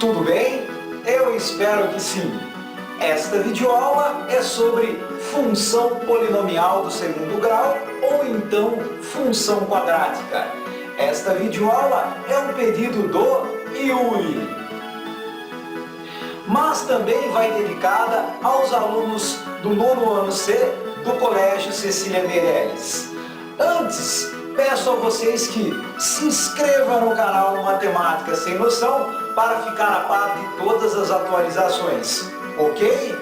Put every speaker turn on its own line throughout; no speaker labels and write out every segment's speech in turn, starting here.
Tudo bem? Eu espero que sim. Esta videoaula é sobre função polinomial do segundo grau ou então função quadrática. Esta videoaula é um pedido do Yuri, mas também vai dedicada aos alunos do 9º ano C do Colégio Cecília Meirelles. Antes, peço a vocês que se inscrevam no canal Matemática Sem Noção para ficar a par de todas as atualizações, ok?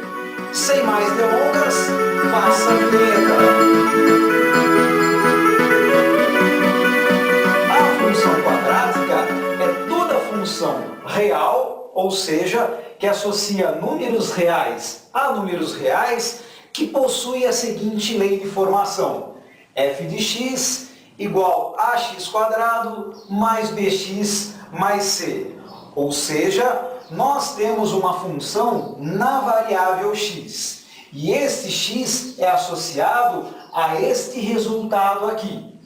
Sem mais delongas, faça a vinheta! A função quadrática é toda função real, ou seja, que associa números reais a números reais, que possui a seguinte lei de formação: f de x igual a x² mais bx mais c. Ou seja, nós temos uma função na variável x. E este x é associado a este resultado aqui.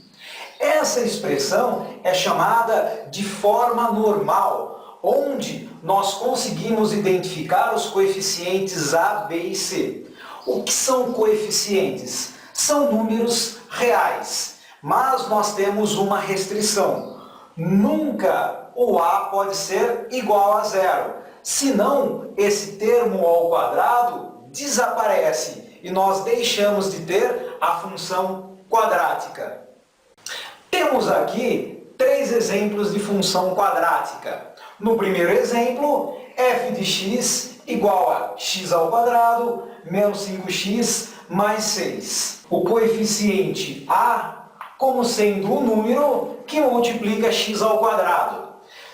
Essa expressão é chamada de forma normal, onde nós conseguimos identificar os coeficientes a, b e c. O que são coeficientes? São números reais. Mas nós temos uma restrição. Nunca o a pode ser igual a zero. Senão, esse termo ao quadrado desaparece e nós deixamos de ter a função quadrática. Temos aqui 3 exemplos de função quadrática. No primeiro exemplo, f de x igual a x² menos 5x mais 6. O coeficiente a como sendo um número que multiplica x².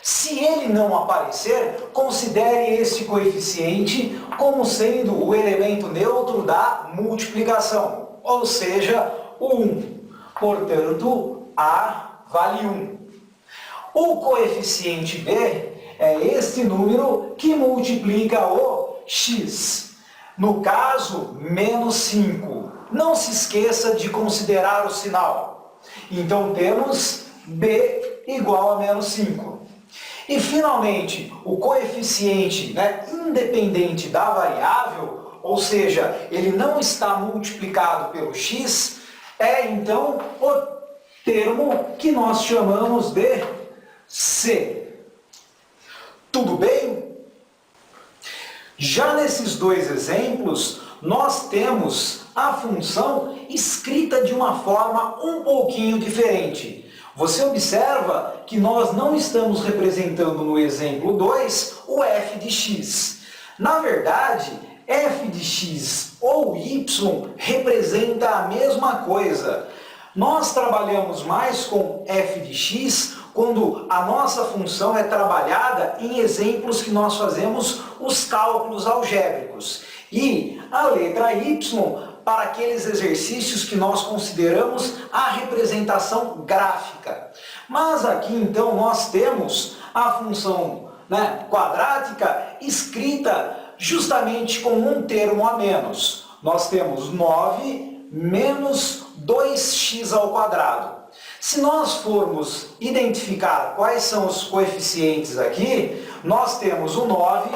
Se ele não aparecer, considere esse coeficiente como sendo o elemento neutro da multiplicação, ou seja, o 1. Portanto, a vale 1. O coeficiente b é este número que multiplica o x. No caso, menos 5. Não se esqueça de considerar o sinal. Então, temos b igual a menos 5. E, finalmente, o coeficiente independente da variável, ou seja, ele não está multiplicado pelo x, é, então, o termo que nós chamamos de c. Tudo bem? Já nesses 2 exemplos, nós temos a função escrita de uma forma um pouquinho diferente. Você observa que nós não estamos representando no exemplo 2 o f de x. Na verdade, f de x ou y representa a mesma coisa. Nós trabalhamos mais com f de x quando a nossa função é trabalhada em exemplos que nós fazemos os cálculos algébricos. E a letra y para aqueles exercícios que nós consideramos a representação gráfica. Mas aqui então nós temos a função quadrática escrita justamente com um termo a menos. Nós temos 9 menos 2x². Se nós formos identificar quais são os coeficientes aqui, nós temos o 9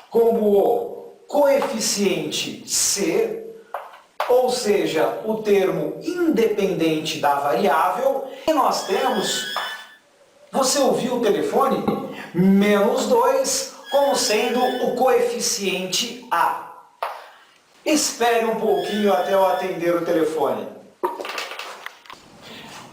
como o coeficiente c, ou seja, o termo independente da variável, e nós temos, você ouviu o telefone? Menos 2 como sendo o coeficiente a. Espere um pouquinho até eu atender o telefone.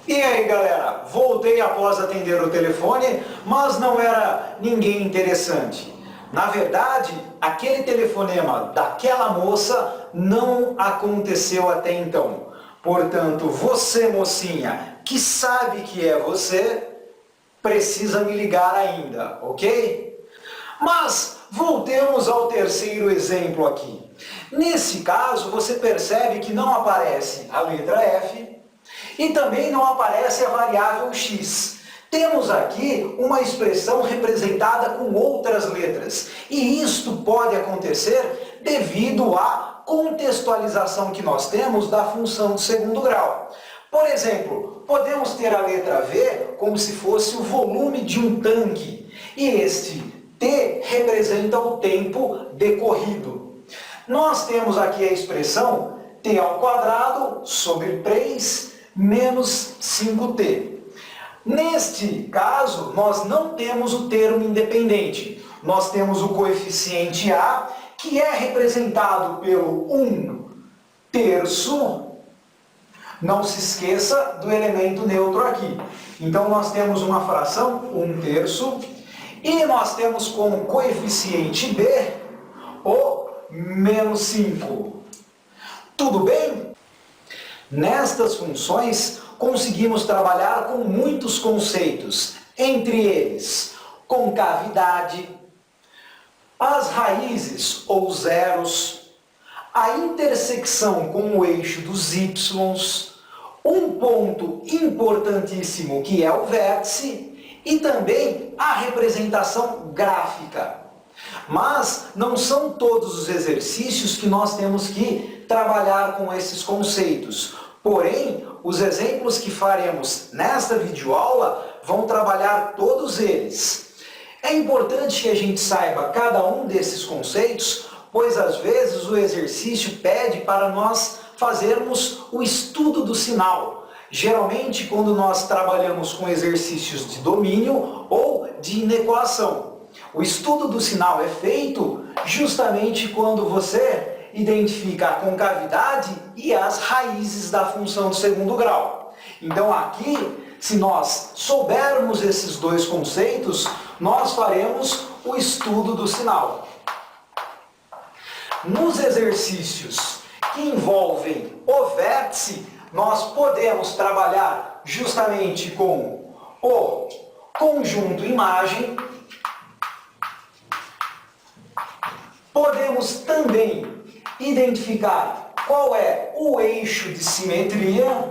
E aí, galera, voltei após atender o telefone, mas não era ninguém interessante. Na verdade, aquele telefonema daquela moça não aconteceu até então. Portanto, você, mocinha, que sabe que é você, precisa me ligar ainda, ok? Mas voltemos ao terceiro exemplo aqui. Nesse caso, você percebe que não aparece a letra f e também não aparece a variável x. Temos aqui uma expressão representada com outras letras. E isto pode acontecer devido à contextualização que nós temos da função de segundo grau. Por exemplo, podemos ter a letra V como se fosse o volume de um tanque. E este T representa o tempo decorrido. Nós temos aqui a expressão t ao quadrado sobre 3 menos 5t. Neste caso, nós não temos o termo independente. Nós temos o coeficiente a, que é representado pelo 1/3. Não se esqueça do elemento neutro aqui. Então, nós temos uma fração 1/3. E nós temos como coeficiente b o menos 5. Tudo bem? Nestas funções, conseguimos trabalhar com muitos conceitos, entre eles concavidade, as raízes ou zeros, a intersecção com o eixo dos y, um ponto importantíssimo que é o vértice, e também a representação gráfica. Mas não são todos os exercícios que nós temos que trabalhar com esses conceitos. Porém, os exemplos que faremos nesta videoaula vão trabalhar todos eles. É importante que a gente saiba cada um desses conceitos, pois às vezes o exercício pede para nós fazermos o estudo do sinal. Geralmente, quando nós trabalhamos com exercícios de domínio ou de inequação. O estudo do sinal é feito justamente quando você identifica a concavidade e as raízes da função de segundo grau. Então aqui, se nós soubermos esses dois conceitos, nós faremos o estudo do sinal. Nos exercícios que envolvem o vértice, nós podemos trabalhar justamente com o conjunto imagem. Podemos também identificar qual é o eixo de simetria.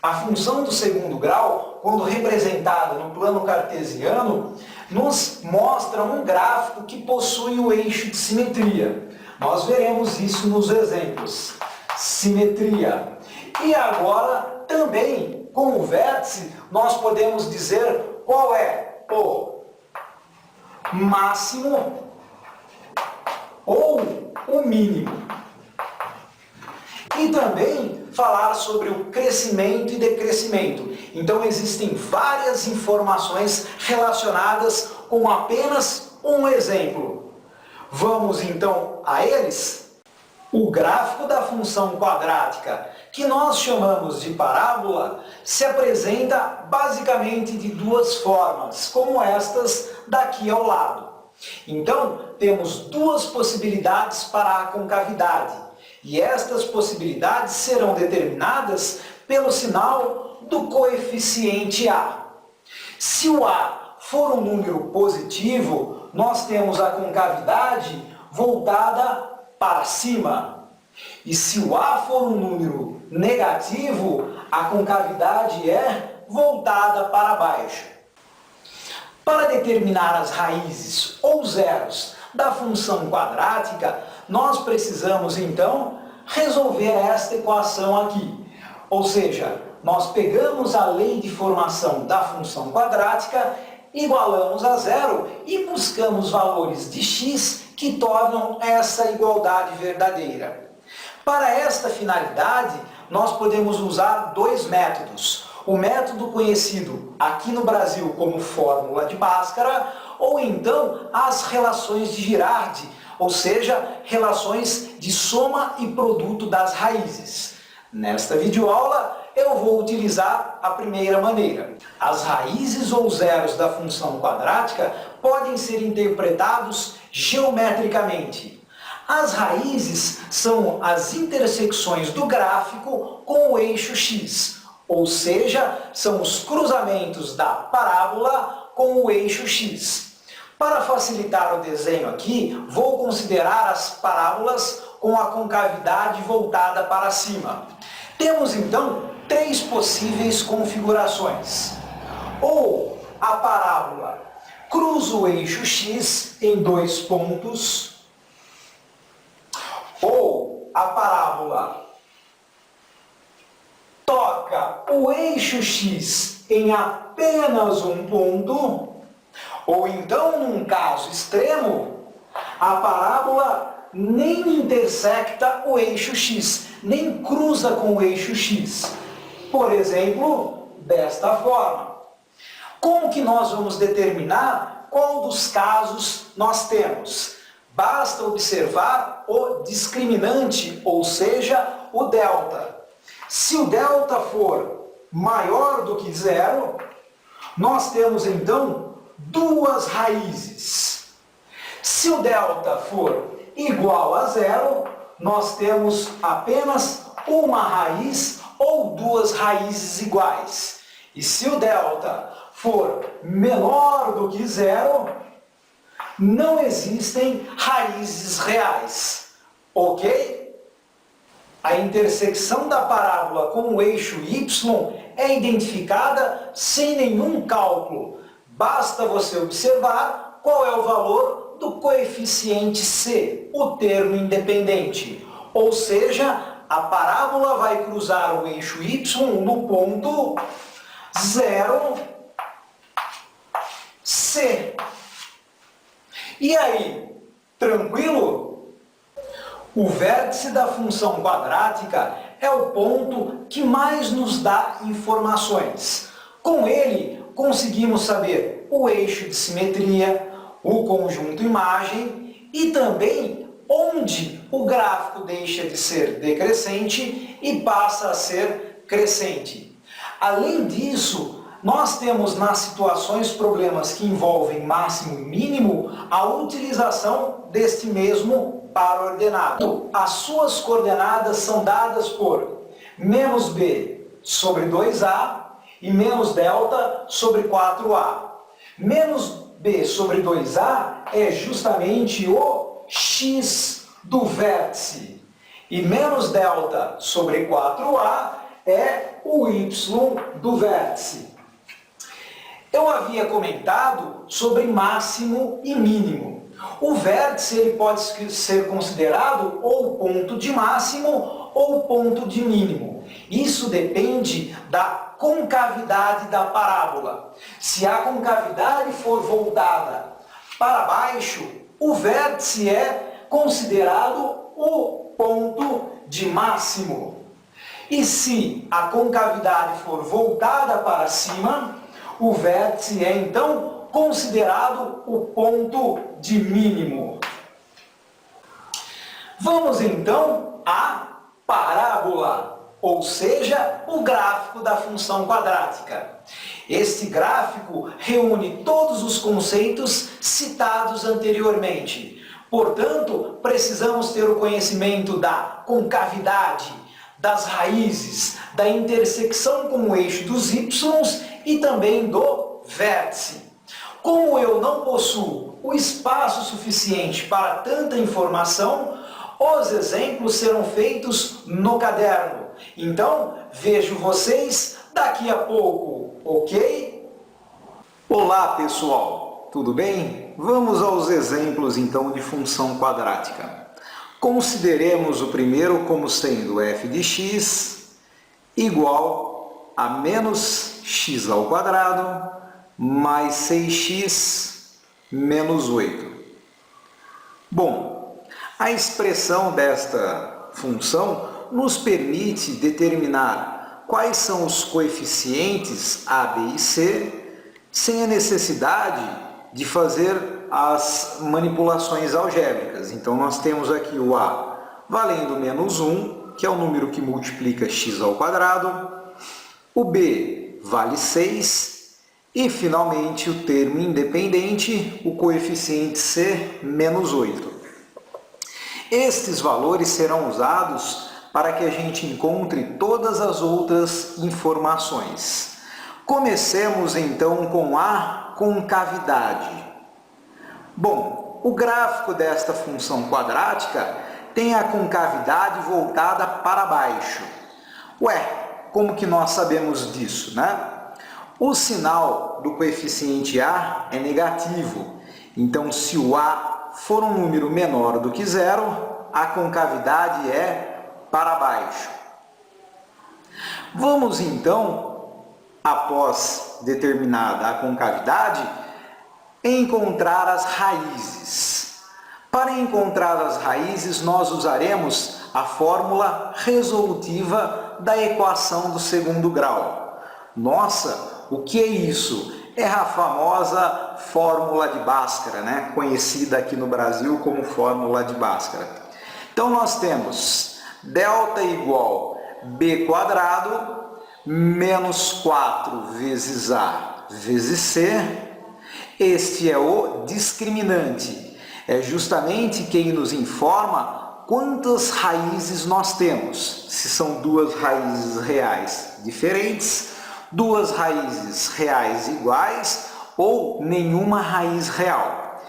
A função do segundo grau, quando representada no plano cartesiano, nos mostra um gráfico que possui o eixo de simetria. Nós veremos isso nos exemplos. Simetria. E agora, também, com o vértice, nós podemos dizer qual é o máximo ou o mínimo. E também falar sobre o crescimento e decrescimento. Então existem várias informações relacionadas com apenas um exemplo. Vamos então a eles? O gráfico da função quadrática, que nós chamamos de parábola, se apresenta basicamente de duas formas, como estas daqui ao lado. Então, temos duas possibilidades para a concavidade, e estas possibilidades serão determinadas pelo sinal do coeficiente a. Se o a for um número positivo, nós temos a concavidade voltada para cima. E se o a for um número negativo, a concavidade é voltada para baixo. Para determinar as raízes ou zeros da função quadrática, nós precisamos então resolver esta equação aqui. Ou seja, nós pegamos a lei de formação da função quadrática, igualamos a zero e buscamos valores de x que tornam essa igualdade verdadeira. Para esta finalidade, nós podemos usar dois métodos. O método conhecido aqui no Brasil como fórmula de Bhaskara, ou então as relações de Girardi, ou seja, relações de soma e produto das raízes. Nesta videoaula, eu vou utilizar a primeira maneira. As raízes ou zeros da função quadrática podem ser interpretados geometricamente. As raízes são as intersecções do gráfico com o eixo x, ou seja, são os cruzamentos da parábola com o eixo x. Para facilitar o desenho aqui, vou considerar as parábolas com a concavidade voltada para cima. Temos então três possíveis configurações. Ou a parábola cruza o eixo x em dois pontos, ou a parábola toca o eixo x em apenas um ponto, Ou então, num caso extremo, a parábola nem intersecta o eixo x, nem cruza com o eixo x. Por exemplo, desta forma. Como que nós vamos determinar qual dos casos nós temos? Basta observar o discriminante, ou seja, o delta. Se o delta for maior do que zero, nós temos então duas raízes. Se o delta for igual a zero, nós temos apenas uma raiz ou duas raízes iguais. E se o delta for menor do que zero, não existem raízes reais. Ok? A intersecção da parábola com o eixo y é identificada sem nenhum cálculo. Basta você observar qual é o valor do coeficiente c, o termo independente. Ou seja, a parábola vai cruzar o eixo y no ponto 0, c. E aí, tranquilo? O vértice da função quadrática é o ponto que mais nos dá informações. Com ele, conseguimos saber o eixo de simetria, o conjunto imagem e também onde o gráfico deixa de ser decrescente e passa a ser crescente. Além disso, nós temos nas situações problemas que envolvem máximo e mínimo a utilização deste mesmo par ordenado. As suas coordenadas são dadas por menos b sobre 2a e menos delta sobre 4a. Menos b sobre 2a é justamente o x do vértice. E menos delta sobre 4a é o y do vértice. Eu havia comentado sobre máximo e mínimo. O vértice ele pode ser considerado ou o ponto de máximo ou o ponto de mínimo. Isso depende da concavidade da parábola. Se a concavidade for voltada para baixo, o vértice é considerado o ponto de máximo. E se a concavidade for voltada para cima, o vértice é então considerado o ponto de mínimo. Vamos então à parábola, ou seja, o gráfico da função quadrática. Este gráfico reúne todos os conceitos citados anteriormente. Portanto, precisamos ter o conhecimento da concavidade, das raízes, da intersecção com o eixo dos y e também do vértice. Como eu não possuo o espaço suficiente para tanta informação, os exemplos serão feitos no caderno. Então, vejo vocês daqui a pouco, ok? Olá, pessoal! Tudo bem? Vamos aos exemplos, então, de função quadrática. Consideremos o primeiro como sendo f de x igual a menos x ao quadrado mais 6x menos 8. Bom, a expressão desta função nos permite determinar quais são os coeficientes a, b e c sem a necessidade de fazer as manipulações algébricas. Então, nós temos aqui o a valendo menos 1, que é o número que multiplica x ao quadrado, o b vale 6, e, finalmente, o termo independente, o coeficiente c, menos 8. Estes valores serão usados para que a gente encontre todas as outras informações. Comecemos, então, com a concavidade. Bom, o gráfico desta função quadrática tem a concavidade voltada para baixo. Ué, como que nós sabemos disso, né? O sinal do coeficiente a é negativo. Então, se o a for um número menor do que zero, a concavidade é para baixo. Vamos, então, após determinada a concavidade, Encontrar as raízes. Para encontrar as raízes, nós usaremos a fórmula resolutiva da equação do segundo grau. Nossa, o que é isso? É a famosa fórmula de Bhaskara, né? Conhecida aqui no Brasil como fórmula de Bhaskara. Então nós temos delta igual b quadrado menos 4 vezes a vezes c. Este é o discriminante. É justamente quem nos informa quantas raízes nós temos. Se são duas raízes reais diferentes, duas raízes reais iguais ou nenhuma raiz real.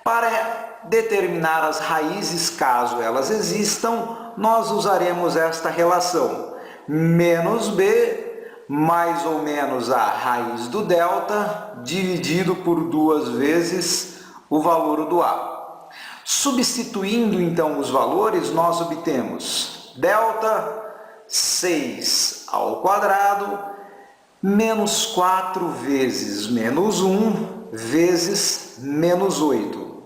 Para determinar as raízes, caso elas existam, nós usaremos esta relação. Menos b mais ou menos a raiz do delta dividido por 2 vezes o valor do a. Substituindo então os valores, nós obtemos delta 6 ao quadrado menos 4 vezes menos 1 vezes menos 8.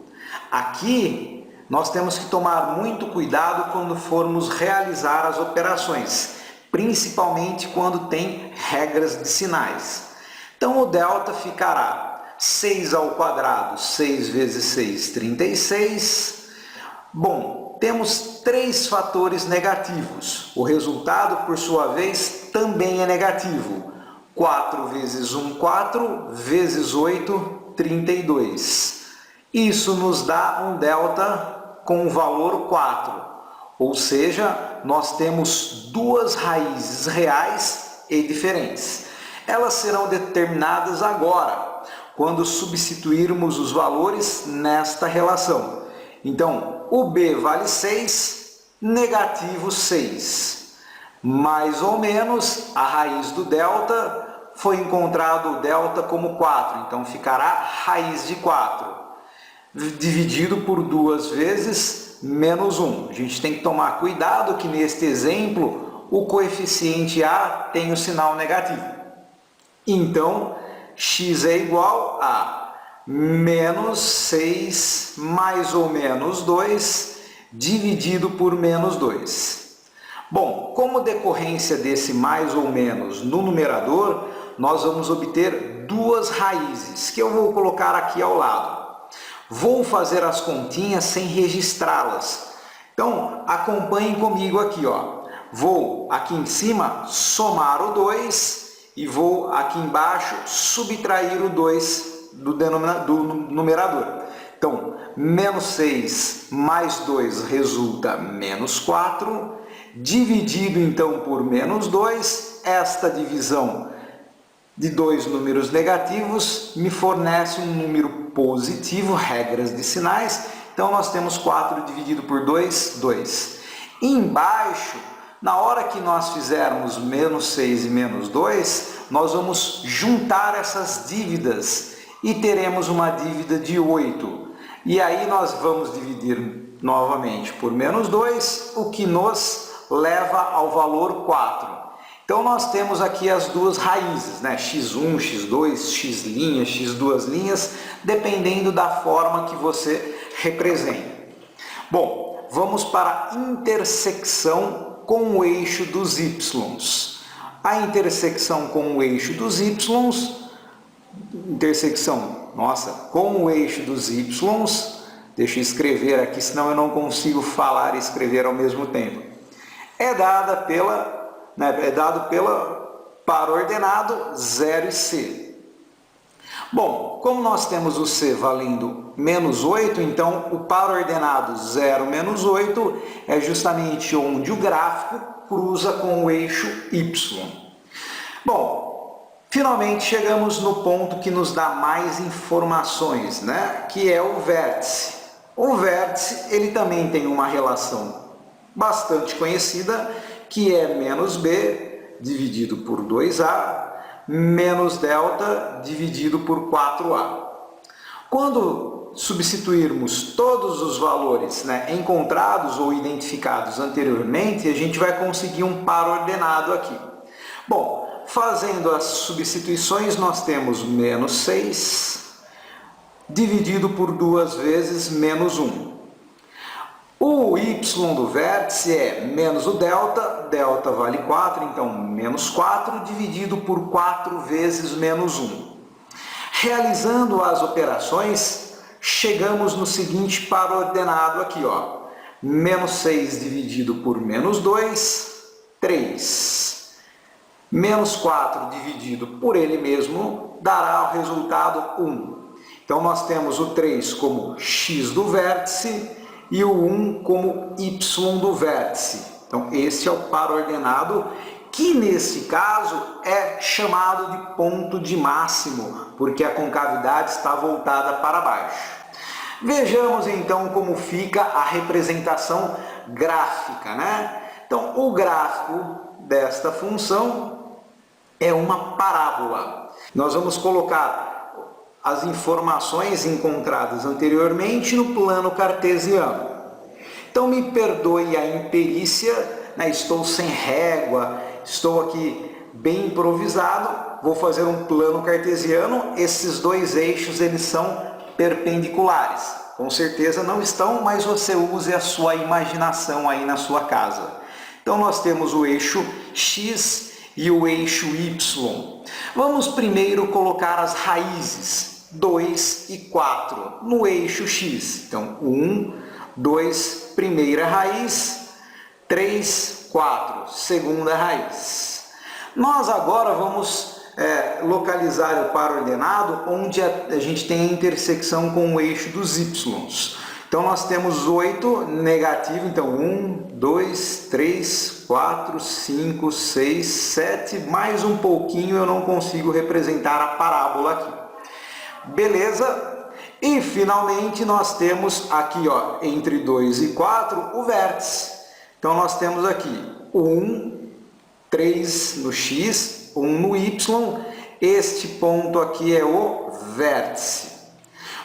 Aqui nós temos que tomar muito cuidado quando formos realizar as operações, principalmente quando tem regras de sinais. Então o delta ficará 6 ao quadrado, 6 vezes 6, 36. Bom, temos 3 fatores negativos. O resultado, por sua vez, também é negativo. 4 vezes 1, 4, vezes 8, 32. Isso nos dá um delta com o valor 4. Ou seja, nós temos duas raízes reais e diferentes. Elas serão determinadas agora, quando substituirmos os valores nesta relação. Então, o b vale 6, negativo 6. Mais ou menos, a raiz do delta, foi encontrado o delta como 4, então ficará raiz de 4, dividido por 2 vezes menos 1. A gente tem que tomar cuidado que neste exemplo o coeficiente a tem o sinal negativo. Então, x é igual a menos 6 mais ou menos 2 dividido por menos 2. Bom, como decorrência desse mais ou menos no numerador, nós vamos obter duas raízes, que eu vou colocar aqui ao lado. Vou fazer as continhas sem registrá-las. Então, acompanhem comigo aqui, ó. Vou aqui em cima somar o 2 e vou aqui embaixo subtrair o 2 do numerador. Então, menos 6 mais 2 resulta menos 4, dividido então por menos 2, esta divisão de dois números negativos me fornece um número positivo, regras de sinais. Então, nós temos 4 dividido por 2, 2. E embaixo, na hora que nós fizermos menos 6 e menos 2, nós vamos juntar essas dívidas e teremos uma dívida de 8. E aí nós vamos dividir novamente por menos 2, o que nos leva ao valor 4. Então, nós temos aqui as duas raízes, né? x1, x2, x', x2', dependendo da forma que você representa. Bom, vamos para a intersecção com o eixo dos y. A intersecção com o eixo dos y, com o eixo dos y, deixa eu escrever aqui, senão eu não consigo falar e escrever ao mesmo tempo, é dado pela par ordenado 0 e c. Bom, como nós temos o c valendo menos 8, então o par ordenado 0 menos 8 é justamente onde o gráfico cruza com o eixo y. Bom, finalmente chegamos no ponto que nos dá mais informações, né? Que é o vértice. O vértice ele também tem uma relação bastante conhecida, que é menos b dividido por 2a menos delta dividido por 4a. Quando substituirmos todos os valores, né, encontrados ou identificados anteriormente, a gente vai conseguir um par ordenado aqui. Bom, fazendo as substituições, nós temos menos 6 dividido por 2 vezes menos 1. O y do vértice é menos o delta, delta vale 4, então menos 4 dividido por 4 vezes menos 1. Realizando as operações, chegamos no seguinte par ordenado aqui, ó. Menos 6 dividido por menos 2, 3. Menos 4 dividido por ele mesmo dará o resultado 1. Então, nós temos o 3 como x do vértice e o 1 como y do vértice. Então, esse é o par ordenado, que nesse caso é chamado de ponto de máximo, porque a concavidade está voltada para baixo. Vejamos então como fica a representação gráfica, né? Então, o gráfico desta função é uma parábola. Nós vamos colocar as informações encontradas anteriormente no plano cartesiano. Então, me perdoe a imperícia, né? Estou sem régua, estou aqui bem improvisado, vou fazer um plano cartesiano, esses dois eixos eles são perpendiculares. Com certeza não estão, mas você use a sua imaginação aí na sua casa. Então, nós temos o eixo x e o eixo y. Vamos primeiro colocar as raízes, 2 e 4, no eixo x. Então, 1, 2, primeira raiz, 3, 4, segunda raiz. Nós agora vamos localizar o par ordenado onde a gente tem a intersecção com o eixo dos y. Então, nós temos 8 negativo, então 1, 2, 3, 4, 5, 6, 7, mais um pouquinho eu não consigo representar a parábola aqui. Beleza? E finalmente nós temos aqui, ó, entre 2 e 4, o vértice. Então, nós temos aqui 1, 3 no x, 1 no y, este ponto aqui é o vértice.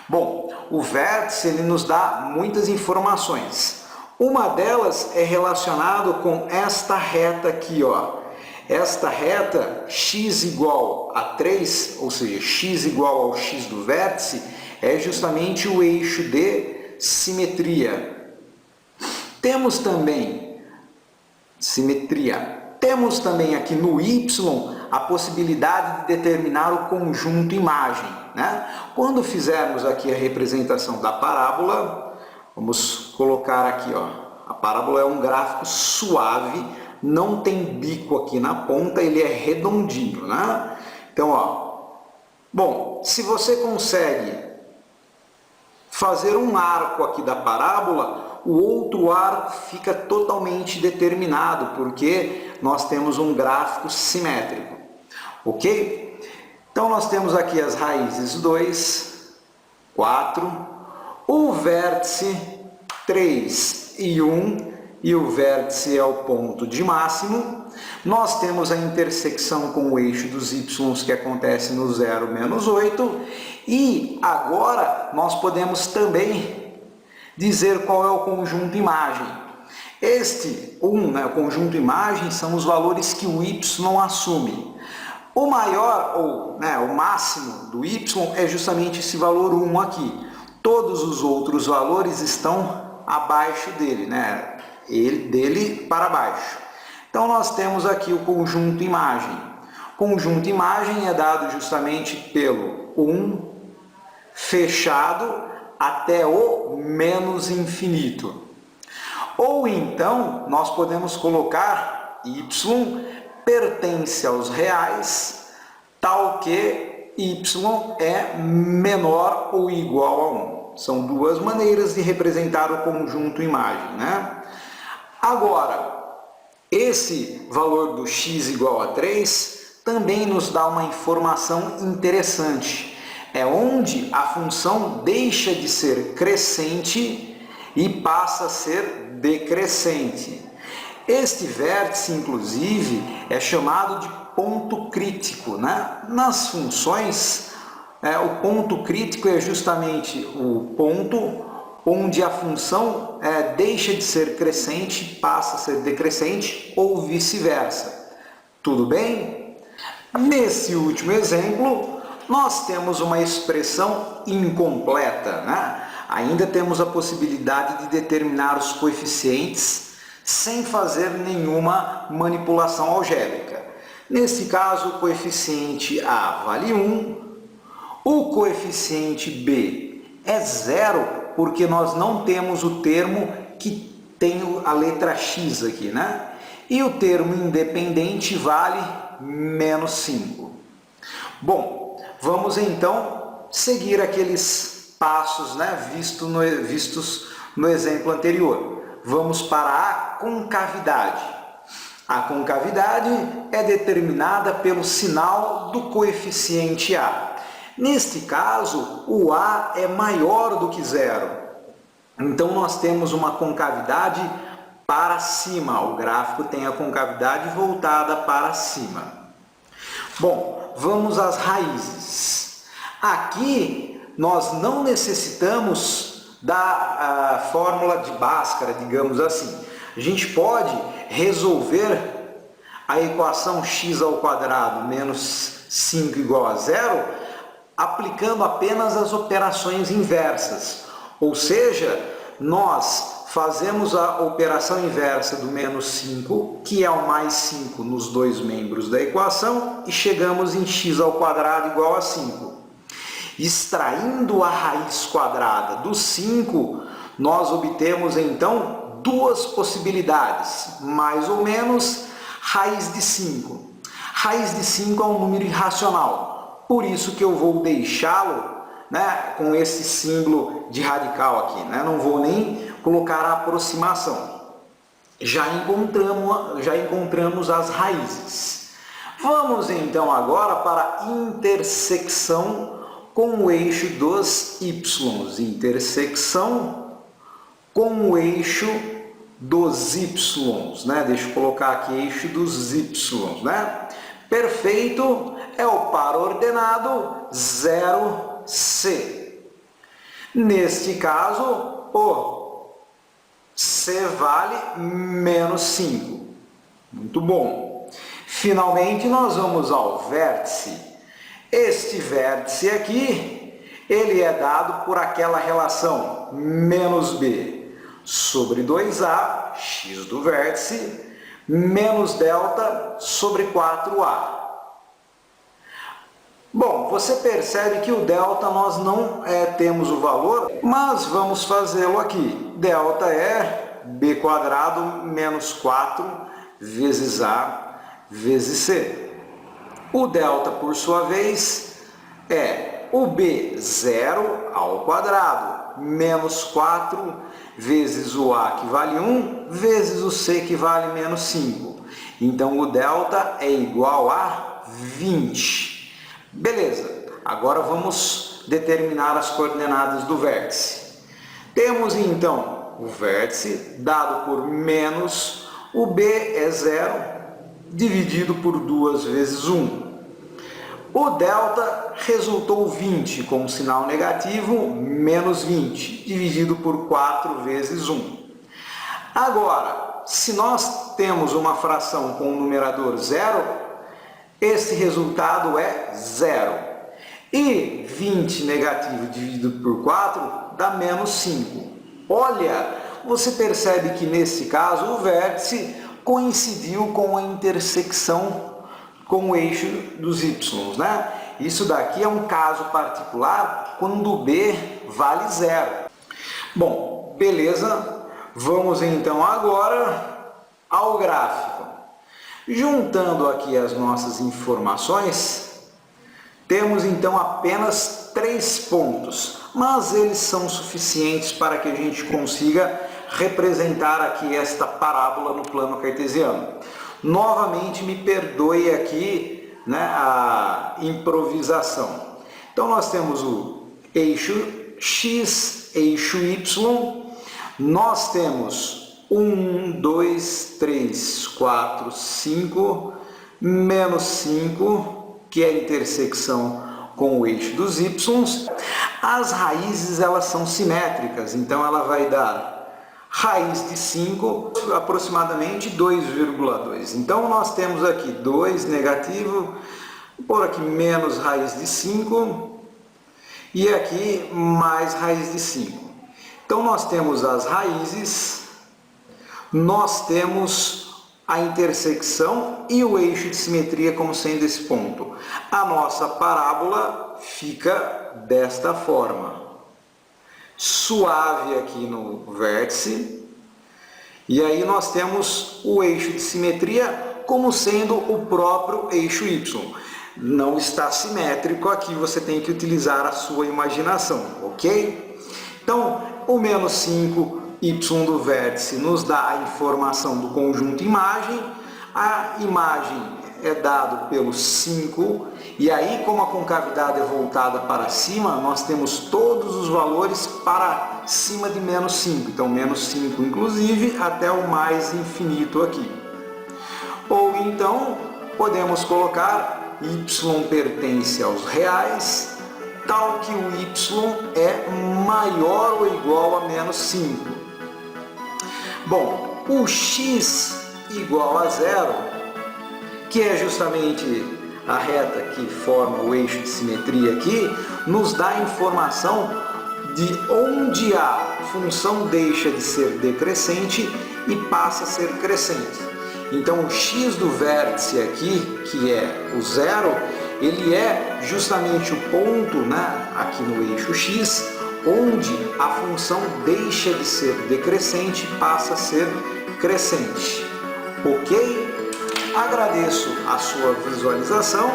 Bom, o vértice ele nos dá muitas informações. Uma delas é relacionada com esta reta aqui, ó. Esta reta, x igual a 3, ou seja, x igual ao x do vértice, é justamente o eixo de simetria. Temos também simetria. Temos também aqui no y a possibilidade de determinar o conjunto imagem, né? Quando fizermos aqui a representação da parábola, vamos colocar aqui, ó, a parábola é um gráfico suave, não tem bico aqui na ponta, ele é redondinho, né? Então, ó, bom, se você consegue fazer um arco aqui da parábola, o outro arco fica totalmente determinado, porque nós temos um gráfico simétrico, ok? Então, nós temos aqui as raízes 2, 4, o vértice 3 e 1, e o vértice é o ponto de máximo. Nós temos a intersecção com o eixo dos y, que acontece no 0, menos 8, e agora nós podemos também dizer qual é o conjunto imagem. Este 1, né, o conjunto imagem, são os valores que o y assume. O maior, ou né, o máximo do y é justamente esse valor 1 aqui. Todos os outros valores estão abaixo dele, né? Dele para baixo. Então, nós temos aqui o conjunto imagem. O conjunto imagem é dado justamente pelo 1 fechado até o menos infinito. Ou então, nós podemos colocar y pertence aos reais, tal que y é menor ou igual a 1. São duas maneiras de representar o conjunto imagem, né? Agora, esse valor do x igual a 3 também nos dá uma informação interessante. É onde a função deixa de ser crescente e passa a ser decrescente. Este vértice, inclusive, é chamado de ponto crítico, né? Nas funções, o ponto crítico é justamente o ponto onde a função deixa de ser crescente, passa a ser decrescente ou vice-versa. Tudo bem? Nesse último exemplo, nós temos uma expressão incompleta, né? Ainda temos a possibilidade de determinar os coeficientes sem fazer nenhuma manipulação algébrica. Nesse caso, o coeficiente A vale 1, o coeficiente B é 0, porque nós não temos o termo que tem a letra X aqui, né? E o termo independente vale menos 5. Bom, vamos então seguir aqueles passos, né, vistos no exemplo anterior. Vamos para a concavidade. A concavidade é determinada pelo sinal do coeficiente A. Neste caso, o A é maior do que 0. Então, nós temos uma concavidade para cima. O gráfico tem a concavidade voltada para cima. Bom, vamos às raízes. Aqui, nós não necessitamos da fórmula de Bhaskara, digamos assim. A gente pode resolver a equação x² menos 5 igual a 0 aplicando apenas as operações inversas. Ou seja, nós fazemos a operação inversa do menos 5, que é o mais 5 nos dois membros da equação, e chegamos em x² igual a 5. Extraindo a raiz quadrada do 5, nós obtemos então duas possibilidades, mais ou menos raiz de 5. Raiz de 5 é um número irracional, por isso que eu vou deixá-lo, né, com esse símbolo de radical aqui, né? Não vou nem colocar a aproximação. Já encontramos as raízes. Vamos então agora para a intersecção com o eixo dos y. Intersecção com o eixo dos y, né? Deixa eu colocar aqui eixo dos y, né? Perfeito, é o par ordenado 0C. Neste caso, o C vale menos 5. Muito bom. Finalmente, nós vamos ao vértice. Este vértice aqui, ele é dado por aquela relação menos B sobre 2A, x do vértice, menos delta sobre 4A. Bom, você percebe que o delta nós não temos o valor, mas vamos fazê-lo aqui. Delta é b² menos 4 vezes A vezes C. O delta, por sua vez, é o b0² menos 4 vezes o A, que vale 1, vezes o C, que vale menos 5. Então, o delta é igual a 20. Beleza, agora vamos determinar as coordenadas do vértice. Temos então o vértice dado por menos, o B é 0, dividido por 2 vezes 1. O delta resultou 20, com sinal negativo, menos 20, dividido por 4 vezes 1. Agora, se nós temos uma fração com o numerador 0, esse resultado é 0. E 20 negativo dividido por 4 dá menos 5. Olha, você percebe que nesse caso o vértice coincidiu com a intersecção com o eixo dos y, né? Isso daqui é um caso particular quando o B vale 0. Bom, beleza. Vamos então agora ao gráfico. Juntando aqui as nossas informações, temos então apenas 3 pontos, mas eles são suficientes para que a gente consiga representar aqui esta parábola no plano cartesiano. Novamente, me perdoe aqui, né, a improvisação. Então, nós temos o eixo x, eixo y, nós temos 1, 2, 3, 4, 5, menos 5, que é a intersecção com o eixo dos y. As raízes, elas são simétricas, então ela vai dar raiz de 5, aproximadamente 2,2. Então nós temos aqui 2 negativo, Vou pôr aqui menos raiz de 5 e aqui mais raiz de 5. Então nós temos as raízes, nós temos a intersecção e o eixo de simetria como sendo esse ponto. A nossa parábola fica desta forma. Suave aqui no vértice. E aí nós temos o eixo de simetria como sendo o próprio eixo Y. Não está simétrico, aqui você tem que utilizar a sua imaginação, ok? Então, o menos 5 y do vértice nos dá a informação do conjunto imagem. A imagem é dado pelo 5, e aí como a concavidade é voltada para cima, nós temos todos os valores para cima de menos 5. Então, menos 5 inclusive, até o mais infinito aqui. Ou então, podemos colocar y pertence aos reais, tal que o y é maior ou igual a menos 5. Bom, o x igual a 0, que é justamente a reta que forma o eixo de simetria aqui, nos dá a informação de onde a função deixa de ser decrescente e passa a ser crescente. Então o x do vértice aqui, que é o 0, ele é justamente o ponto, né, aqui no eixo x, onde a função deixa de ser decrescente e passa a ser crescente. Ok? Agradeço a sua visualização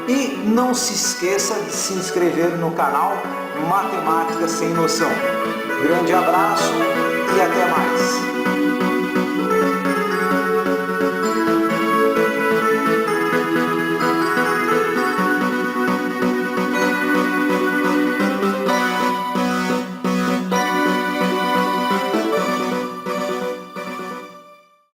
e não se esqueça de se inscrever no canal Matemática Sem Noção. Grande abraço e até mais!